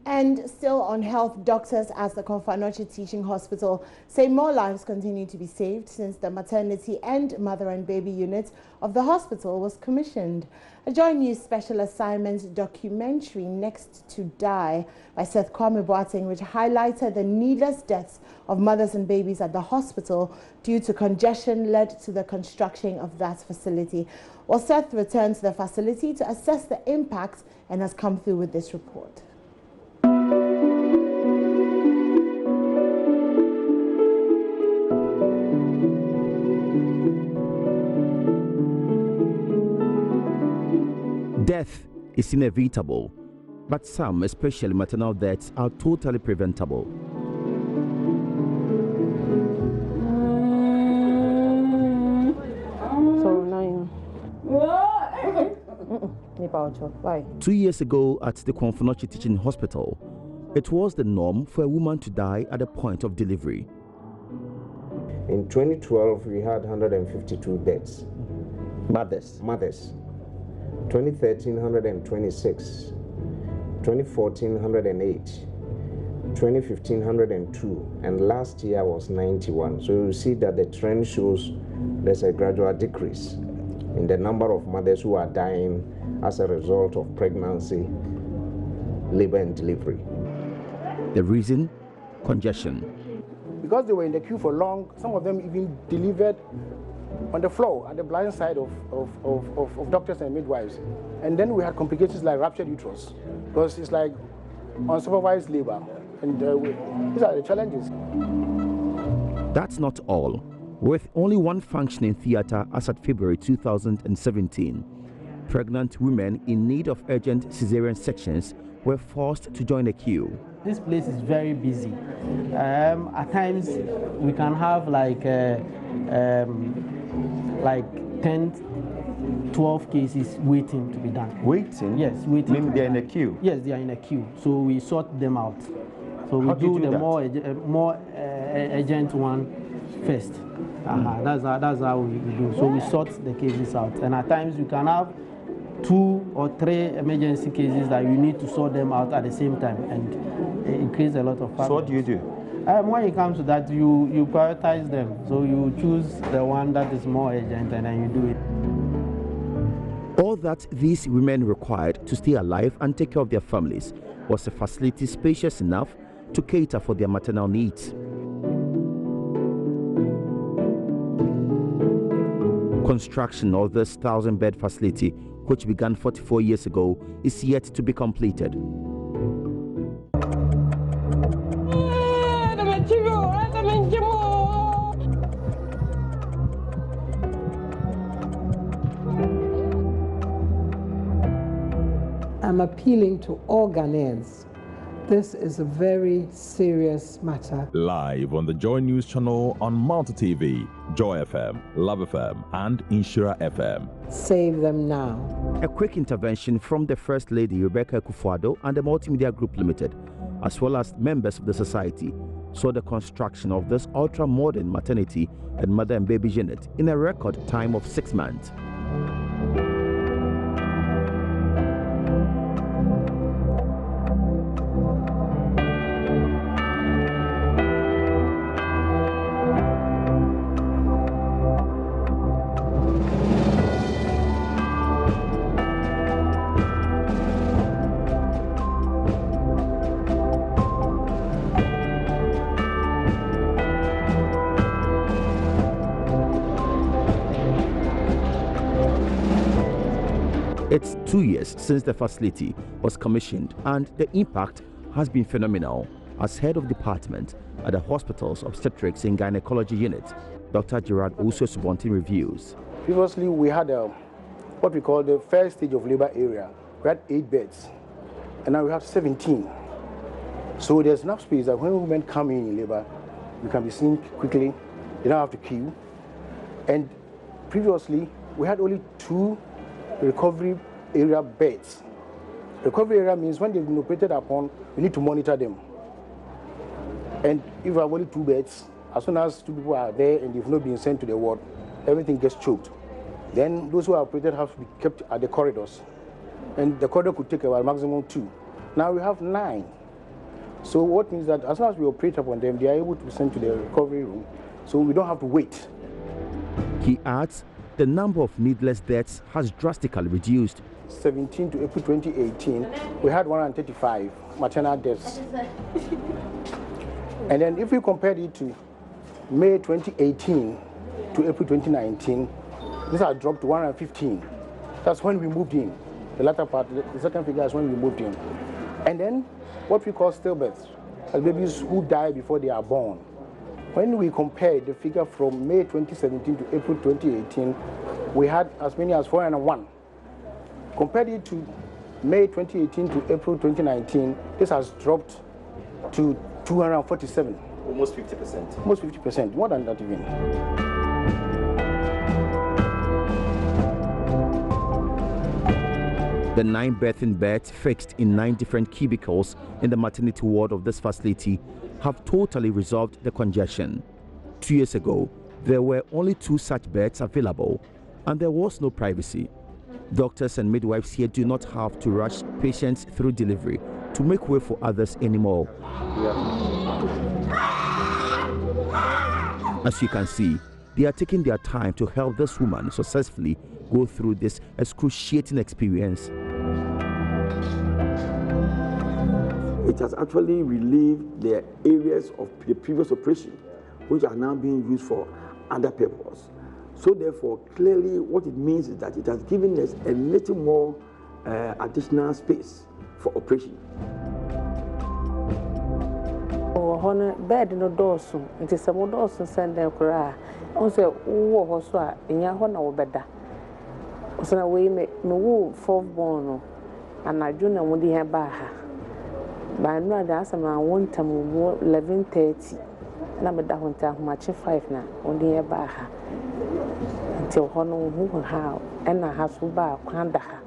And still on health, doctors at the Komfanoche Teaching Hospital say more lives continue to be saved since the maternity and mother and baby unit of the hospital was commissioned. A JoyNews special assignment documentary, Next to Die, by Seth Kwame Boateng, which highlighted the needless deaths of mothers and babies at the hospital due to congestion, led to the construction of that facility. Well, Seth returned to the facility to assess the impact and has come through with this report. Death is inevitable, but some, especially maternal deaths, are totally preventable. So 2 years ago at the Komfanoche Teaching Hospital, it was the norm for a woman to die at the point of delivery. In 2012, we had 152 deaths. Mothers. 2013, 126. 2014, 108. 2015, 102. And last year was 91. So you see that the trend shows there's a gradual decrease in the number of mothers who are dying as a result of pregnancy, labor and delivery. The reason? Congestion. Because they were in the queue for long, some of them even delivered on the floor at the blind side of doctors and midwives. And then we had complications like ruptured uterus, because it's like unsupervised labor. And these are the challenges. That's not all. With only one functioning theater as at February 2017, pregnant women in need of urgent cesarean sections were forced to join the queue. This place is very busy. At times we can have like 10, 12 cases waiting to be done. Waiting? Yes, waiting. Meaning they're in a queue? Yes, they are in a queue. So we sort them out. So we do the more urgent one first. That's how we do. So we sort the cases out. And at times we can have 2 or 3 emergency cases that you need to sort them out at the same time, and it creates a lot of problems. So what do you do? When it comes to that, you prioritize them. So you choose the one that is more urgent and then you do it. All that these women required to stay alive and take care of their families was a facility spacious enough to cater for their maternal needs. Construction of this 1,000-bed facility, which began 44 years ago, is yet to be completed. I'm appealing to all Ghanaians. This is a very serious matter. Live on the JoyNews channel on Multi TV, Joy FM, Love FM, and Insura FM. Save them now. A quick intervention from the First Lady Rebecca Kufuado and the Multimedia Group Limited, as well as members of the society, saw the construction of this ultra-modern maternity and mother and baby unit in a record time of 6 months. It's 2 years since the facility was commissioned, and the impact has been phenomenal. As head of department at the hospital's obstetrics and gynecology unit, Dr. Gerard Uso-Subontin reviews. Previously, we had what we call the first stage of labor area. We had 8 beds, and now we have 17. So there's enough space that when women come in labor, we can be seen quickly. They don't have to queue. And previously, we had only 2 recovery area beds. Recovery area means when they've been operated upon, we need to monitor them. And if we have only 2 beds, as soon as 2 people are there and they've not been sent to the ward, everything gets choked. Then those who are operated have to be kept at the corridors. And the corridor could take about maximum 2. Now we have 9. So what means that as soon as we operate upon them, they are able to be sent to the recovery room, so we don't have to wait. He adds the number of needless deaths has drastically reduced. 17 to April 2018, we had 135 maternal deaths. And then if we compare it to May 2018 to April 2019, this has dropped to 115. That's when we moved in. The latter part, the second figure is when we moved in. And then what we call stillbirths, babies who die before they are born. When we compare the figure from May 2017 to April 2018, we had as many as 401. Compared it to May 2018 to April 2019, this has dropped to 247. Almost 50%. Almost 50%, more than that even. The 9 birthing beds fixed in 9 different cubicles in the maternity ward of this facility have totally resolved the congestion. 2 years ago, there were only 2 such beds available, and there was no privacy. Doctors and midwives here do not have to rush patients through delivery to make way for others anymore. As you can see, they are taking their time to help this woman successfully go through this excruciating experience. It has actually relieved the areas of the previous operation, which are now being used for other purposes. So therefore, clearly what it means is that it has given us a little more additional space for operation. Bed no dorsum, it is a more dorsum send them cry. Also, was in Yahona better. So, we make no 4th born, and I do not want to have Baha. By no, that's around 1 time 11:30. And I'm a down time, much 5 now, only a Baha. Until Hono who how, and I have to buy a Kandaha.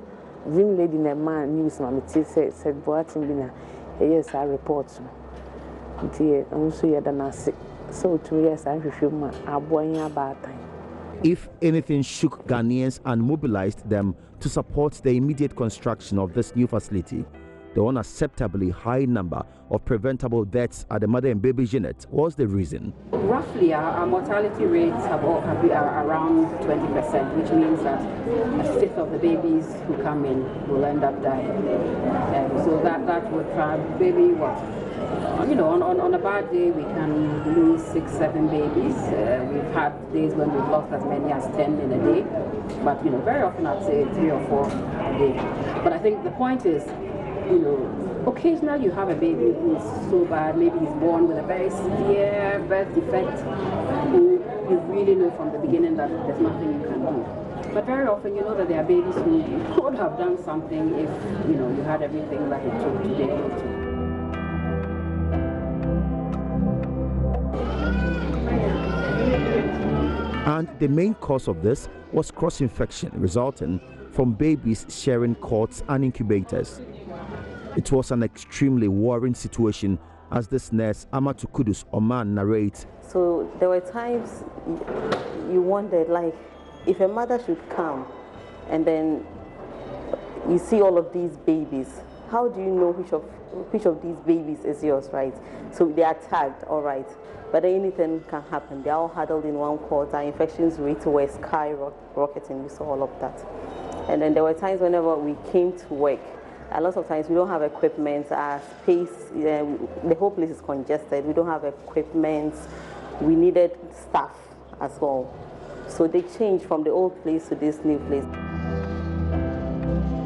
Vim lady in a man news, Mammy said, Boatin Bina. Yes, I report. So 2 years I refuse my about time. If anything shook Ghanaians and mobilized them to support the immediate construction of this new facility, the unacceptably high number of preventable deaths at the mother and baby unit was the reason. Roughly, our mortality rates are around 20%, which means that 1/5 of the babies who come in will end up dying. So that would maybe what? On a bad day, we can lose 6, 7 babies. We've had days when we've lost as many as 10 in a day. But, very often I'd say 3 or 4 a day. But I think the point is, occasionally you have a baby who is so bad, maybe he's born with a very severe birth defect, who you really know from the beginning that there's nothing you can do. But very often you know that there are babies who could have done something if, you had everything that it took to be able to. And the main cause of this was cross-infection resulting from babies sharing cots and incubators. It was an extremely worrying situation, as this nurse Amatu Kudus Oman narrates. So there were times you wondered, like, if a mother should come and then you see all of these babies, how do you know which of these babies is yours, right? So they are tagged, all right, but anything can happen. They're all huddled in one cot. Our infections rate were skyrocketing. We saw all of that. And then there were times whenever we came to work, a lot of times we don't have equipment, our space, the whole place is congested. We don't have equipment. We needed staff as well. So they changed from the old place to this new place.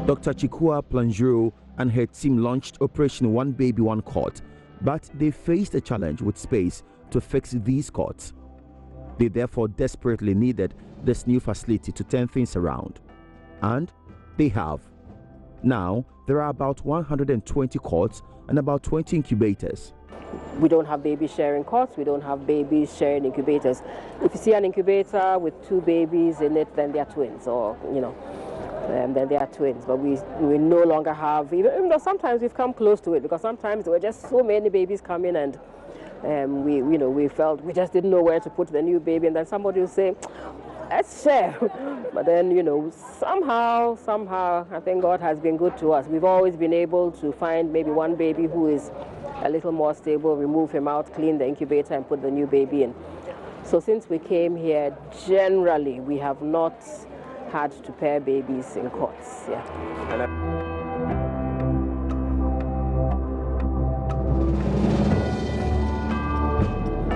Dr. Chikua Planjuro and her team launched Operation One Baby One Cot, but they faced a challenge with space to fix these cots. They therefore desperately needed this new facility to turn things around. And they have. Now, there are about 120 cots and about 20 incubators. We don't have babies sharing cots, we don't have babies sharing incubators. If you see an incubator with 2 babies in it, then they are twins, or, then they are twins. But we no longer have, even though sometimes we've come close to it, because sometimes there were just so many babies coming, and we felt we just didn't know where to put the new baby, and then somebody will say, let's share. But then, somehow, I think God has been good to us. We've always been able to find maybe one baby who is a little more stable, remove him out, clean the incubator, and put the new baby in. So since we came here, generally, we have not had to pair babies in cots. Yeah.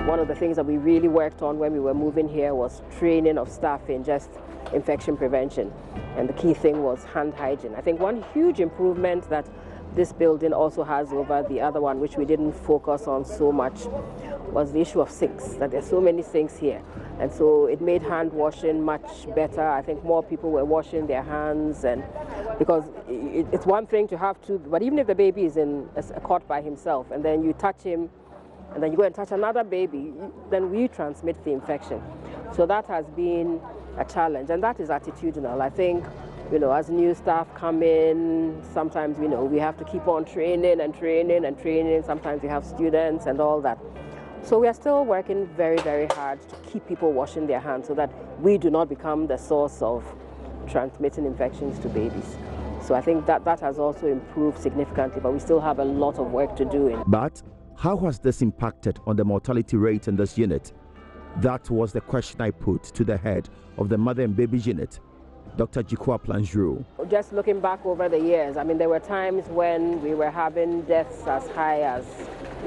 One of the things that we really worked on when we were moving here was training of staff in just infection prevention. And the key thing was hand hygiene. I think one huge improvement that this building also has over the other one, which we didn't focus on so much, was the issue of sinks, that there's so many sinks here. And so it made hand washing much better. I think more people were washing their hands, and because it's one thing to have to, but even if the baby is in a cot by himself and then you touch him and then you go and touch another baby, then we transmit the infection. So that has been a challenge, and that is attitudinal. I think, you know, as new staff come in, sometimes, you know, we have to keep on training and training and training. Sometimes we have students and all that. So we are still working very, very hard to keep people washing their hands so that we do not become the source of transmitting infections to babies. So I think that has also improved significantly, but we still have a lot of work to do. But how has this impacted on the mortality rate in this unit? That was the question I put to the head of the mother and baby unit, Dr. Jikwa Planjuru. Just looking back over the years, I mean, there were times when we were having deaths as high as,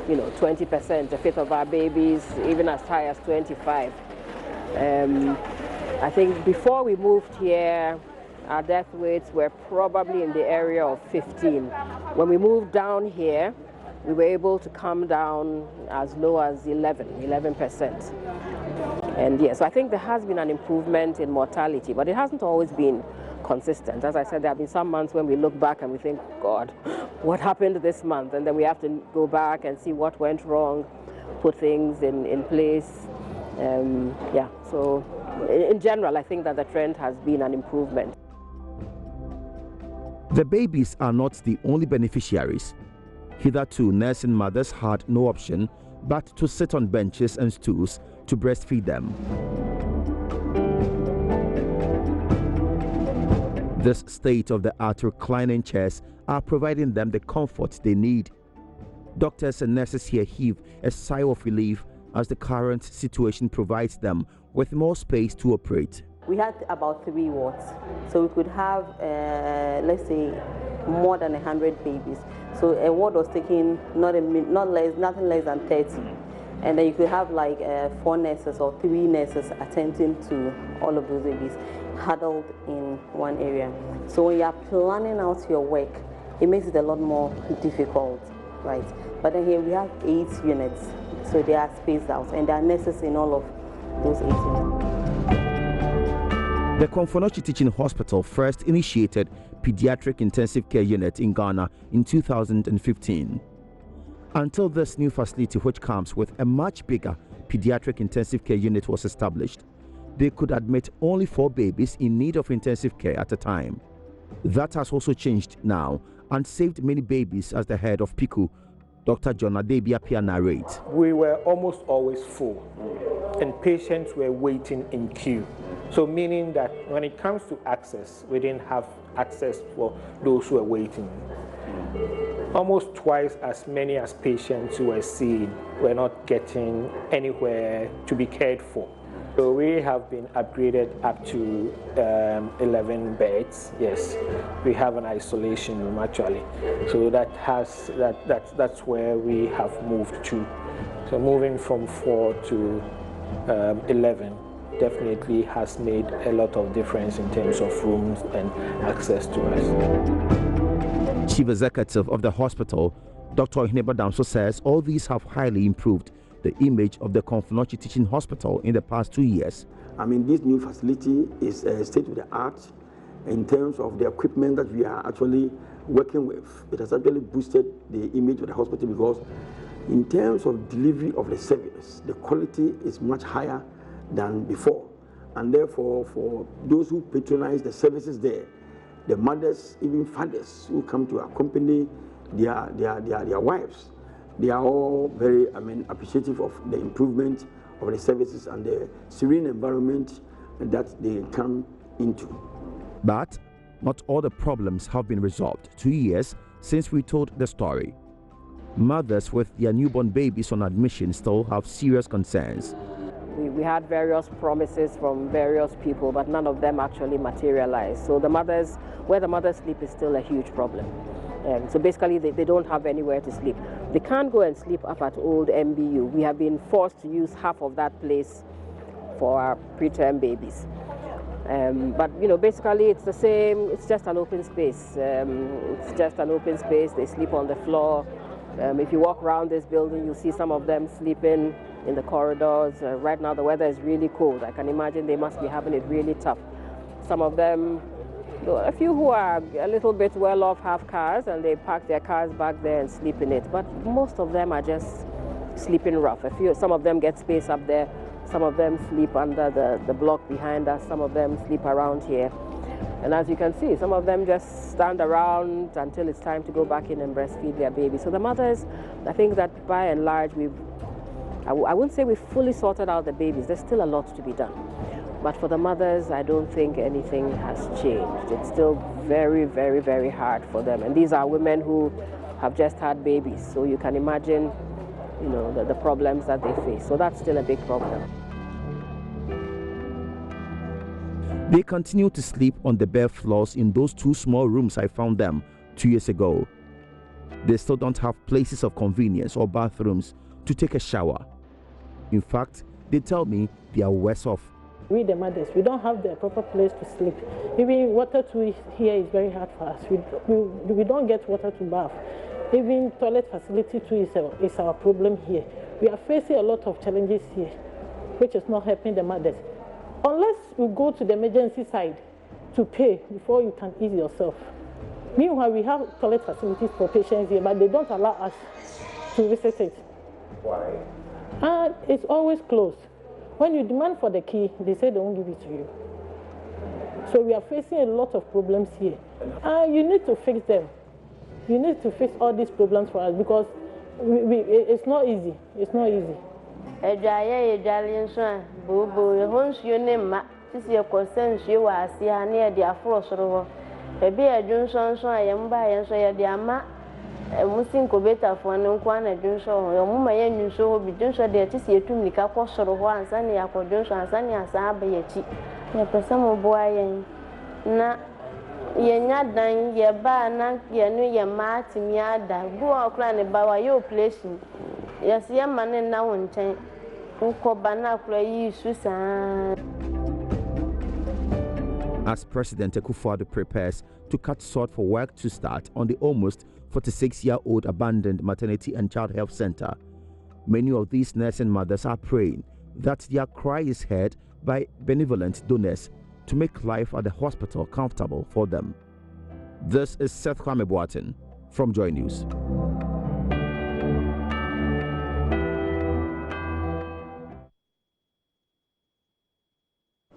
you know, 20%, a fifth of our babies, even as high as 25%. I think before we moved here, our death rates were probably in the area of 15. When we moved down here, we were able to come down as low as 11%. And yes, so I think there has been an improvement in mortality, but it hasn't always been consistent. As I said, there have been some months when we look back and we think, God, what happened this month? And then we have to go back and see what went wrong, put things in place. Yeah, so in general, I think that the trend has been an improvement. The babies are not the only beneficiaries. Hitherto, nursing mothers had no option but to sit on benches and stools to breastfeed them. This state-of-the-art reclining chairs are providing them the comfort they need. Doctors and nurses here heave a sigh of relief as the current situation provides them with more space to operate. We had about 3 wards, so we could have, let's say, more than 100 babies. So a ward was taking nothing less than 30. And then you could have like 4 nurses or 3 nurses attending to all of those babies huddled in one area. So when you are planning out your work, it makes it a lot more difficult, right? But then here we have 8 units, so they are spaced out, and there are nurses in all of those 8 units. The Konfonochi Teaching Hospital first initiated Pediatric Intensive Care Unit in Ghana in 2015. Until this new facility, which comes with a much bigger Pediatric Intensive Care Unit, was established, they could admit only 4 babies in need of intensive care at a time. That has also changed now and saved many babies, as the head of PICU, Dr. John Adebiapia, narrates. We were almost always full, and patients were waiting in queue. So meaning that when it comes to access, we didn't have access for those who were waiting. Almost twice as many as patients who were seen were not getting anywhere to be cared for. So we have been upgraded up to 11 beds. Yes, we have an isolation room actually. So that's where we have moved to. So moving from 4 to 11 definitely has made a lot of difference in terms of rooms and access to us. Chief Executive of the hospital, Dr. Ohineba Damso, says all these have highly improved the image of the Konfonochi Teaching Hospital in the past 2 years. I mean, this new facility is state-of-the-art in terms of the equipment that we are actually working with. It has actually boosted the image of the hospital because in terms of delivery of the service, the quality is much higher than before. And therefore, for those who patronize the services there, the mothers, even fathers who come to accompany their wives, they are all very, appreciative of the improvement of the services and the serene environment that they come into. But not all the problems have been resolved 2 years since we told the story. Mothers with their newborn babies on admission still have serious concerns. We had various promises from various people, but none of them actually materialized. So where the mothers sleep is still a huge problem. So basically they don't have anywhere to sleep. They can't go and sleep up at old MBU. We have been forced to use half of that place for our preterm babies. But basically it's the same, it's just an open space. They sleep on the floor. If you walk around this building, you'll see some of them sleeping in the corridors. Right now the weather is really cold. I can imagine they must be having it really tough. Some of them, a few who are a little bit well off have cars and they park their cars back there and sleep in it. But most of them are just sleeping rough. Some of them get space up there. Some of them sleep under the block behind us. Some of them sleep around here. And as you can see, some of them just stand around until it's time to go back in and breastfeed their baby. So the mothers, I think that by and large, I wouldn't say we've fully sorted out the babies. There's still a lot to be done. But for the mothers, I don't think anything has changed. It's still very, very, very hard for them. And these are women who have just had babies. So you can imagine, the problems that they face. So that's still a big problem. They continue to sleep on the bare floors in those 2 small rooms I found them 2 years ago. They still don't have places of convenience or bathrooms to take a shower. In fact, they tell me they are worse off. We the mothers, we don't have the proper place to sleep. Even water to here is very hard for us. We don't get water to bath. Even toilet facility too is our problem here. We are facing a lot of challenges here, which is not helping the mothers. Unless you go to the emergency side to pay before you can ease yourself. Meanwhile, we have toilet facilities for patients here, but they don't allow us to visit it. Why? It's always closed. When you demand for the key, they say they won't give it to you. So we are facing a lot of problems here. You need to fix them. You need to fix all these problems for us because it's not easy. It's not easy. Musin ko beta for an kwana junso yo muma ye nyunso bi junso de ti sie tum nika ko soro ho ansane ya ko junso ansane asaba ye ti ye pesa mo boa ye na ye nya dan ye ba na ye no ye mati mi ada go okra ne ba wa ye operation ye se ye mane na wonten ko bana kura yi susan. As President Akufo-Addo prepares to cut short for work to start on the almost 46-year-old abandoned maternity and child health center, many of these nursing mothers are praying that their cry is heard by benevolent donors to make life at the hospital comfortable for them. This is Seth Kwame Boateng from JoyNews.